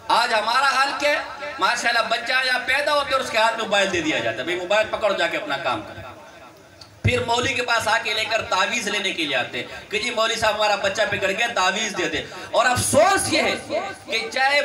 آج ہمارا حال کیا ہے؟ ماشاءاللہ بچہ یا پیدا ہوتے اور اس کے ہاتھ میں موبائل دے دیا جاتا ہے، بھئی موبائل پکڑو جا کے اپنا کام کر۔ پھر مولوی کے پاس آکے لے کر تعویذ لینے کے لیے آتے ہیں کہ جی مولوی صاحب ہمارا بچہ بگڑ گیا تعویذ دے دے۔ اور افسوس یہ ہے کہ چاہے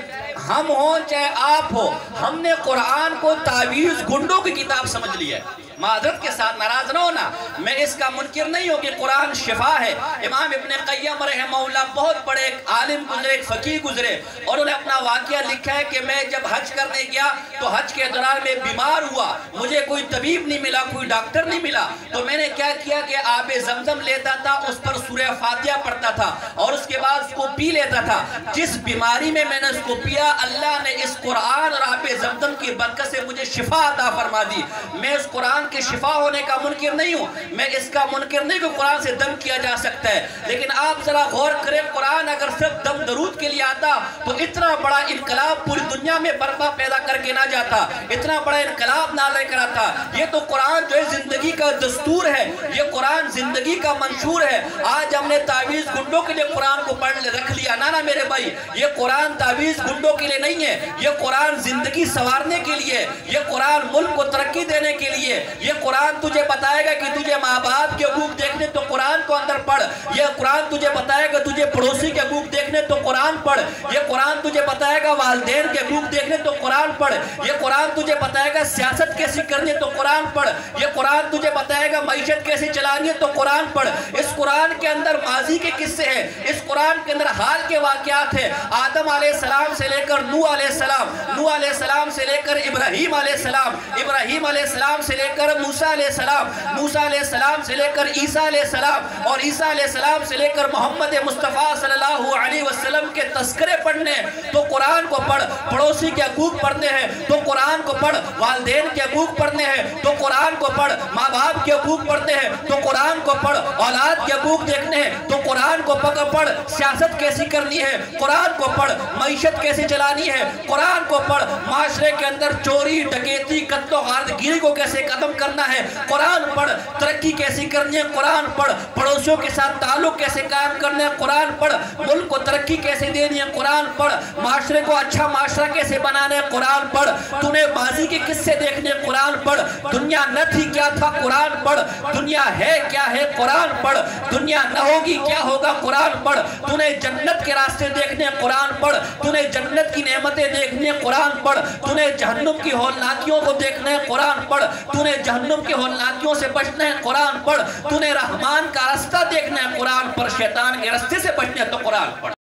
ہم ہوں چاہے آپ ہو، ہم نے قرآن کو تعویذ گنڈوں کی کتاب سمجھ لیا ہے۔ معذرت کے ساتھ ناراض نہ ہونا، میں اس کا منکر نہیں ہوں کہ قرآن شفا ہے۔ امام ابن قیم رحمہ اللہ بہت بڑے ایک عالم گزرے، ایک فقیہ گزرے، اور انہیں اپنا واقعہ لکھا ہے کہ میں جب حج کرنے گیا تو حج کے دوران میں بیمار ہوا، مجھے کوئی طبیب نہیں ملا، کوئی ڈاکٹر نہیں ملا، تو میں نے کیا کیا کہ آب زمزم لیتا تھا، اس پر سورہ فاتحہ پڑھتا تھا اور اس کے بعد اس کو پی لیتا تھا۔ جس بیماری میں نے اس کو پیا، اللہ نے اس قرآن اور آب زمزم کی برکت سے مجھے شفا عطا فرما دی۔ میں اس قرآن کے شفا ہونے کا منکر نہیں ہوں، میں اس کا منکر نہیں کہ قرآن سے دم کیا جا سکتا ہے، لیکن آپ ذرا غور کریں، قرآن اگر صرف دم درود کے لیے آتا تو اتنا بڑا انقلاب پوری دنیا میں برپا پیدا کر کے نہ جاتا، اتنا بڑا انقلاب نہ لے کر آتا۔ یہ تو قرآن جو ہے زندگی کا دستور ہے، یہ قرآن زندگی کا منشور ہے۔ آج ہم نے تعویذ گنڈوں کے لیے قرآن کو پڑھ رکھ لیا، نہ میرے بھائی، یہ قرآن تعویذ گنڈوں کے لیے نہیں ہے، یہ قرآن زندگی سنوارنے کے لیے، یہ قرآن ملک کو ترقی دینے کے لیے، یہ قرآن تجھے بتائے گا کہ تجھے ماں باپ کے حقوق دیکھنے تو قرآن کو اندر پڑھ، یہ قرآن تجھے بتائے گا تجھے پڑوسی کے حقوق دیکھنے تو قرآن پڑھ، یہ قرآن تجھے بتائے گا والدین کے حقوق دیکھنے تو قرآن پڑھ، یہ قرآن تجھے بتائے گا سیاست کیسی کرنی ہے تو قرآن پڑھ، یہ قرآن تجھے بتائے گا معیشت کیسی چلانی ہے تو قرآن پڑھ۔ اس قرآن کے اندر ماضی کے قصے ہیں، اس قرآن کے اندر حال کے واقعات ہیں، آدم علیہ السلام سے لے کر نوح علیہ السلام، نوح علیہ السلام سے لے کر ابراہیم علیہ السلام، ابراہیم علیہ السلام سے لے کر موسیٰ علیہ السلام، موسیٰ علیہ السلام سے لے کر عیسیٰ علیہ السلام، اور عیسیٰ علیہ السلام سے لے کر محمد مصطفیٰ صلی اللہ علیہ وسلم کے تذکرے پڑھنے تو قرآن کو پڑھ، پڑوسی کے حقوق پڑھنے ہیں تو قرآن کو پڑھ، والدین کے حقوق پڑھنے ہیں تو قرآن کو پڑھ، ماں باپ کے حقوق پڑھنے ہیں تو قرآن کو پڑھ، اولاد کے حقوق دیکھنے ہیں تو قرآن کو پڑھ، سیاست کیسی کرنی ہے قرآن کو پڑھ، معیشت کیسی چلانی ہے قرآن کو پڑھ، معاشرے کے اندر چوری ڈکیتی قتل و غارت گیری کو کیسے ختم کرنا ہے قرآن پڑھ، ترقی کیسی کرنی ہے قرآن پڑھ، پڑوسیوں کے ساتھ تعلق کیسے قائم کرنا ہے قرآن پڑھ، ملک کو ترقی کیسے دینی ہے قرآن پڑھ، معاشرے کو اچھا معاشرہ کیسے بنانا ہے قرآن پڑھ، تو نے ماضی کے قصے دیکھنے قرآن پڑھ، دنیا نہ تھی کیا تھا قرآن پڑھ، دنیا ہے کیا ہے قرآن پڑھ، دنیا نہ ہوگی کیا ہوگا قرآن پڑھ، تو نے جنت کے راستے دیکھنے قرآن پڑھ، تو نے جنت کی نعمتیں دیکھنے قرآن پڑھ، تو نے جہنم کی ہولناکیوں کو دیکھنا ہے قرآن پڑھ، تو نے جہنم کی ہولناکیوں سے بچنا ہے قرآن پڑھ، تو نے رحمان کا راستہ دیکھنا ہے قرآن پڑھ، شیطان کے راستے سے بچنا ہے تو قرآن پڑھ۔